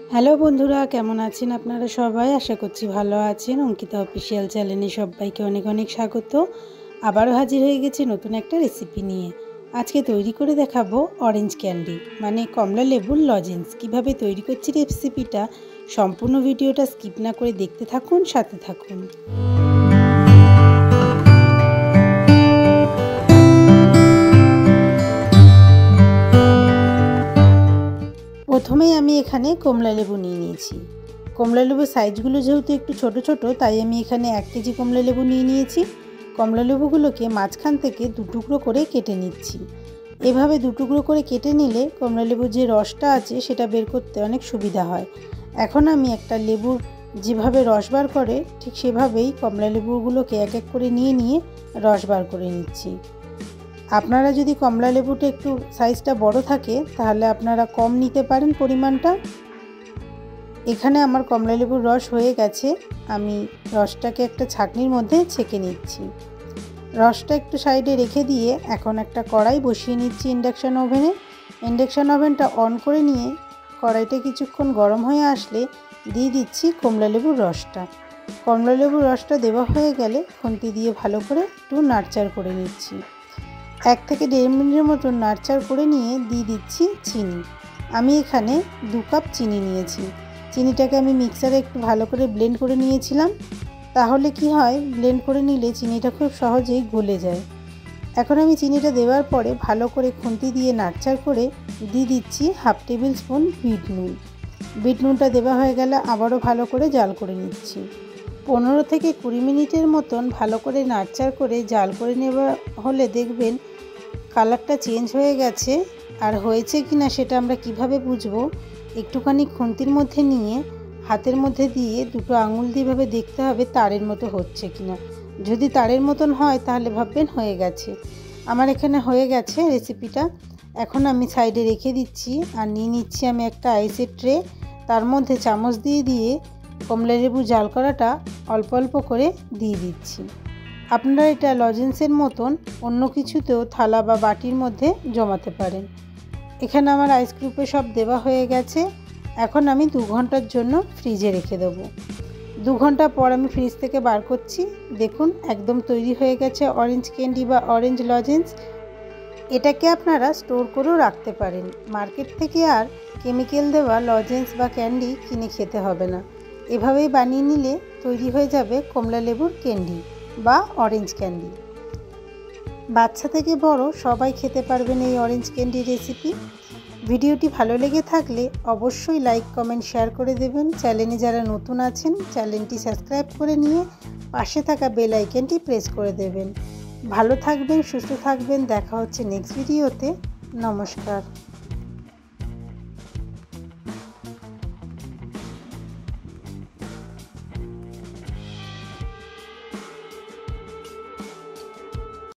Hello বন্ধুরা, কেমন আছেন আপনারা সবাই? আশা করছি ভালো আছেন। অঙ্কিতা অফিসিয়াল চ্যানেলে সবাইকে অনেক অনেক স্বাগত। আবারও হাজির হয়ে গেছি নতুন একটা রেসিপি নিয়ে। আজকে তৈরি করে দেখাবো অরেঞ্জ ক্যান্ডি মানে কমলা লেবুর লজেন্স। কিভাবে তৈরি করছি রেসিপিটা সম্পূর্ণ ভিডিওটা স্কিপ না করে দেখতে থাকুন, সাথে থাকুন। প্রথমেই আমি এখানে কমলা লেবু নিয়ে নিয়েছি। কমলা লেবুর সাইজগুলো যেহেতু একটু ছোট ছোট, তাই আমি এখানে 1 কেজি কমলা লেবু নিয়ে নিয়েছি। কমলা লেবুগুলোকে মাঝখান থেকে 2 টুকরো করে কেটে নিচ্ছি। এভাবে 2 টুকরো করে কেটে নিলে কমলা লেবুর যে রসটা আছে সেটা বের করতে অনেক সুবিধা হয়। এখন আমি একটা লেবুর যেভাবে রস বার করে ঠিক সেভাবেই কমলা লেবুগুলোকে এক এক করে নিয়ে রস বার করে নিচ্ছি। আপনারা যদি কমলা লেবুটা একটু সাইজটা বড় থাকে তাহলে আপনারা কম নিতে পারেন পরিমাণটা। এখানে আমার কমলা লেবুর রস হয়ে গেছে। আমি রসটাকে একটা ছাঁকনির মধ্যে ছেঁকে নিচ্ছি। রসটা একটু সাইডে রেখে দিয়ে এখন একটা কড়াই বসিয়ে নিচ্ছি ইন্ডাকশান ওভেনে। ইন্ডাকশান ওভেনটা অন করে নিয়ে কড়াইটা কিছুক্ষণ গরম হয়ে আসলে দিয়ে দিচ্ছি কমলা লেবুর রসটা। কমলা লেবুর রসটা দেওয়া হয়ে গেলে খুন্তি দিয়ে ভালো করে একটু নাড়চাড় করে নিচ্ছি। 1 থেকে 1.5 মিনিটের মতো নাড়চাড় করে নিয়ে দিয়ে দিচ্ছি চিনি। আমি এখানে 2 কাপ চিনি নিয়েছি। চিনিটাকে আমি মিক্সারে একটু ভালো করে ব্লেন্ড করে নিয়েছিলাম। তাহলে কি হয়, ব্লেন্ড করে নিলে চিনিটা খুব সহজেই গলে যায়। এখন আমি চিনিটা দেওয়ার পরে ভালো করে খুন্তি দিয়ে নাড়চাড় করে দিয়ে দিচ্ছি 1/2 টেবিল স্পুন বিট নুন। বিট নুনটা দেওয়া হয়ে গেলে আবারও ভালো করে জাল করে নিচ্ছি। 15 থেকে 20 মিনিটের মতন ভালো করে নাড়চাড় করে জাল করে নেওয়া হলে দেখবেন কালারটা চেঞ্জ হয়ে গেছে। আর হয়েছে কিনা সেটা আমরা কিভাবে বুঝবো, একটুখানি খুন্তির মধ্যে নিয়ে হাতের মধ্যে দিয়ে দুটো আঙুল দিয়ে ভাবে দেখতে হবে তারের মতো হচ্ছে কিনা। যদি তারের মতন হয় তাহলে ভাববেন হয়ে গেছে। আমার এখানে হয়ে গেছে রেসিপিটা। এখন আমি সাইডে রেখে দিচ্ছি আর নিয়ে নিচ্ছি আমি একটা আইসের ট্রে। তার মধ্যে চামচ দিয়ে কমলা লেবু জাল করাটা অল্প অল্প করে দিয়ে দিচ্ছি। আপনারা এটা লজেন্সের মতন অন্য কিছুতেও থালা বা বাটির মধ্যে জমাতে পারেন। এখানে আমার আইসক্রিমে সব দেওয়া হয়ে গেছে। এখন আমি 2 ঘন্টার জন্য ফ্রিজে রেখে দেবো। 2 ঘন্টা পর আমি ফ্রিজ থেকে বার করছি। দেখুন একদম তৈরি হয়ে গেছে অরেঞ্জ ক্যান্ডি বা অরেঞ্জ লজেন্স। এটাকে আপনারা স্টোর করেও রাখতে পারেন। মার্কেট থেকে আর কেমিক্যাল দেওয়া লজেন্স বা ক্যান্ডি কিনে খেতে হবে না। এভাবেই বানিয়ে নিলে তৈরি হয়ে যাবে কমলা লেবুর ক্যান্ডি বা অরেঞ্জ ক্যান্ডি। বাচ্চা থেকে বড় সবাই খেতে পারবেন এই অরেঞ্জ ক্যান্ডি রেসিপি। ভিডিওটি ভালো লেগে থাকলে অবশ্যই লাইক, কমেন্ট, শেয়ার করে দেবেন। চ্যানেলে যারা নতুন আছেন চ্যানেলটি সাবস্ক্রাইব করে নিয়ে পাশে থাকা বেল আইকনটি প্রেস করে দেবেন। ভালো থাকবেন, সুস্থ থাকবেন। দেখা হচ্ছে নেক্সট ভিডিওতে। নমস্কার।